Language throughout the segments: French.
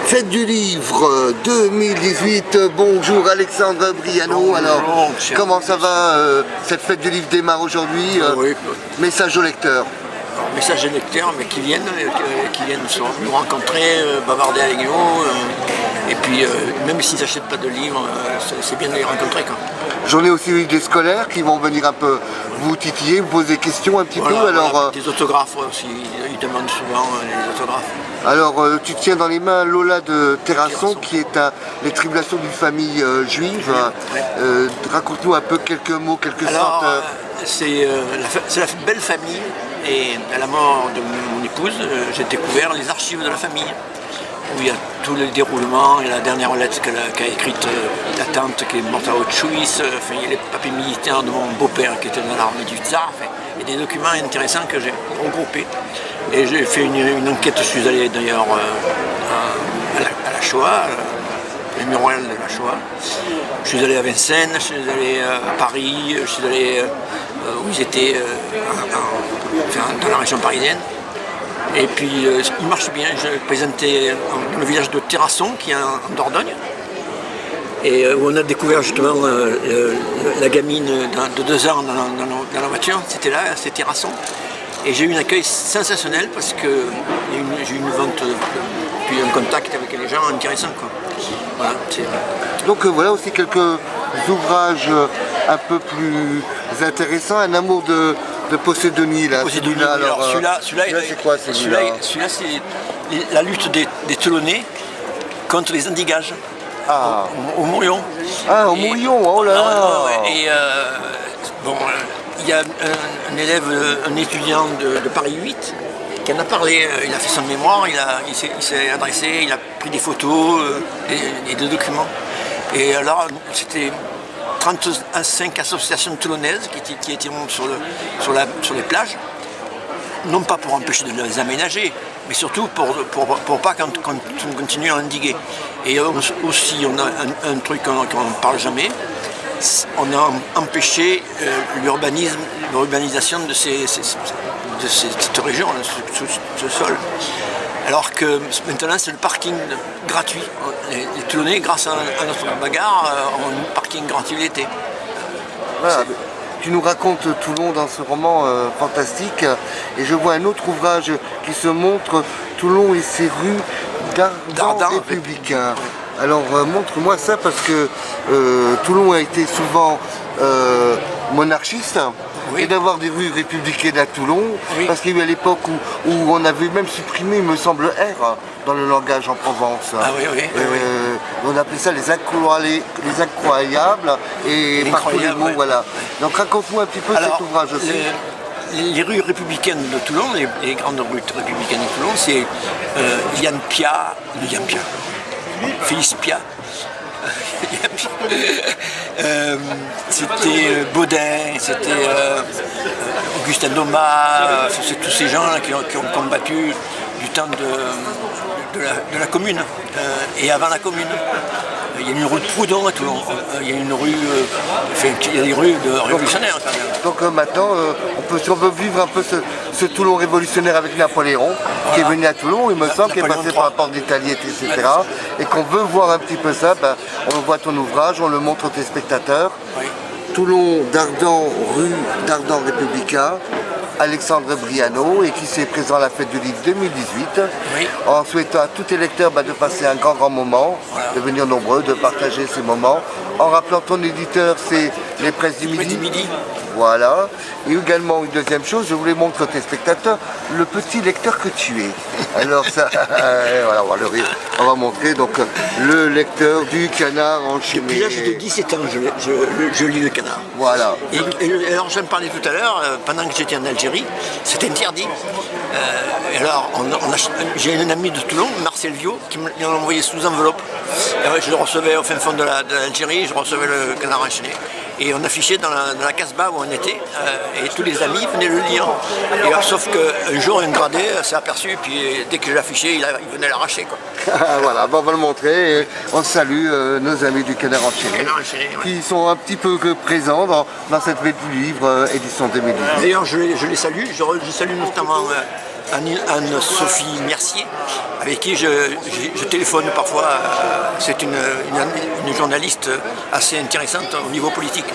Fête du livre 2018, bonjour Alexandre Briano. Bonjour, alors comment ça Michel. va cette fête du livre démarre aujourd'hui Oui. Message aux lecteurs. Message des lecteurs, mais qui viennent nous rencontrer, bavarder avec nous. Et puis, même s'ils n'achètent pas de livres, c'est bien de les rencontrer, quoi. J'en ai aussi eu des scolaires qui vont venir un peu vous titiller, vous poser des questions un petit Voilà, peu. Alors, des autographes aussi, ils demandent souvent les autographes. alors tu tiens dans les mains Lola de Terrasson, qui est les tribulations d'une famille juive. Ouais. Raconte-nous un peu quelques mots, quelques Alors, sortes. c'est la belle famille, et à la mort de mon épouse, j'ai découvert les archives de la famille, où il y a tout le déroulement, et la dernière lettre qu'a écrite la tante qui est morte à Auschwitz, il y a les papiers militaires de mon beau-père qui était dans l'armée du tsar, il y a des documents intéressants que j'ai regroupés. Et j'ai fait une enquête, je suis allé d'ailleurs à la Shoah, le mémorial de la Shoah. Je suis allé à Vincennes, je suis allé à Paris, je suis allé où ils étaient dans la région parisienne. Et puis il marche bien, je présentais dans le village de Terrasson qui est en Dordogne. Et où on a découvert justement la gamine de 2 ans dans la voiture, c'était là, c'était Terrasson. Et j'ai eu un accueil sensationnel parce que j'ai eu une vente, puis un contact avec les gens intéressant, quoi. Voilà, Donc voilà aussi quelques ouvrages un peu plus intéressants, un amour de Posédonie là. Posédonie, Alors, celui-là, c'est quoi celui-là? Celui-là, c'est la lutte des Toulonnais contre les indigages au Mourion. Ah, au Mourion, oh là là. Et bon, il y a un élève, un étudiant de Paris 8 qui en a parlé, il a fait son mémoire, il s'est adressé, il a pris des photos et des documents. Et alors, c'était 35 associations toulonnaises qui étaient sur les plages, non pas pour empêcher de les aménager, mais surtout pour pas qu'on continue à endiguer. Et aussi, on a un truc qu'on ne parle jamais, on a empêché l'urbanisation de cette région, de ce sol. Alors que maintenant c'est le parking gratuit. Les Toulonnais, grâce à notre bagarre, ont un parking gratuit l'été. Voilà. Tu nous racontes Toulon dans ce roman fantastique, et je vois un autre ouvrage qui se montre Toulon et ses rues d'ardents républicains. Alors montre-moi ça, parce que Toulon a été souvent monarchiste. Oui. Et d'avoir des rues républicaines à Toulon, oui. Parce qu'il y a eu à l'époque où on avait même supprimé, il me semble, R dans le langage en Provence. Ah oui, oui. On appelait ça les incroyables et partout les mots, voilà. Donc raconte-moi un petit peu cet ouvrage aussi. Les rues républicaines de Toulon, les grandes rues républicaines de Toulon, c'est Yann Pia, Félix Pia. C'était Baudin, c'était Augustin Doma, c'est tous ces gens-là qui ont combattu du temps de la commune et avant la commune. Il y a une rue de Proudhon à Toulon, il y a une rue, il y a des rues révolutionnaires. Donc maintenant, si on veut vivre un peu ce Toulon révolutionnaire avec Napoléon, qui est venu à Toulon, il me semble, qui est passé par la porte d'Italie, etc. Et qu'on veut voir un petit peu ça, on voit ton ouvrage, on le montre aux téléspectateurs. Oui. Toulon, Dardan, rue Dardan républicain, Alexandre Briano, et qui s'est présent à la fête du livre 2018, oui. En souhaitant à tous les lecteurs de passer un grand moment, voilà. De venir nombreux, de partager ces moments, en rappelant ton éditeur, c'est les Presses du Midi. Voilà. Et également une deuxième chose, je voulais montrer aux téléspectateurs le petit lecteur que tu es. Alors ça, voilà, on va montrer donc le lecteur du Canard enchaîné. Depuis l'âge de 17 ans, je lis le Canard. Voilà. Et alors j'en parlais tout à l'heure, pendant que j'étais en Algérie, c'était interdit. Alors j'ai un ami de Toulon, Marcel Viau, qui me l'a envoyé sous enveloppe. Je le recevais au fin fond de l'Algérie, je recevais le Canard enchaîné. Et on affichait dans la Casbah où on était, et tous les amis venaient le lire. Et alors, sauf qu'un jour, un gradé s'est aperçu, puis dès que je l'affichais, il venait l'arracher. Voilà, on va le montrer. Et on salue nos amis du Canard enchaîné, qui sont un petit peu présents dans cette fête du livre édition 2018. D'ailleurs, je les salue. Je salue notamment Anne-Sophie Mercier, avec qui je téléphone parfois. C'est une journaliste assez intéressante au niveau politique.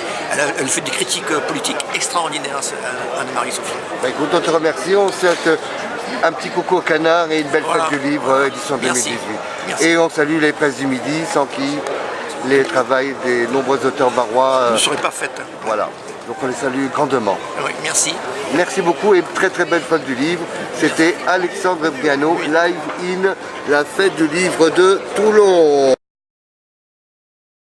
Elle fait des critiques politiques extraordinaires, Anne-Marie Sophie. Bah, écoute, on te remercie, on souhaite un petit coucou au canard et une belle fête du livre, édition 2018. Merci. Et on salue les presses du midi, sans qui les travails des nombreux auteurs barois ne seraient pas faites. Voilà, donc on les salue grandement. Oui, merci. Merci beaucoup et très très belle fête du livre. C'était Alexandre Briano, live in la fête du livre de Toulon.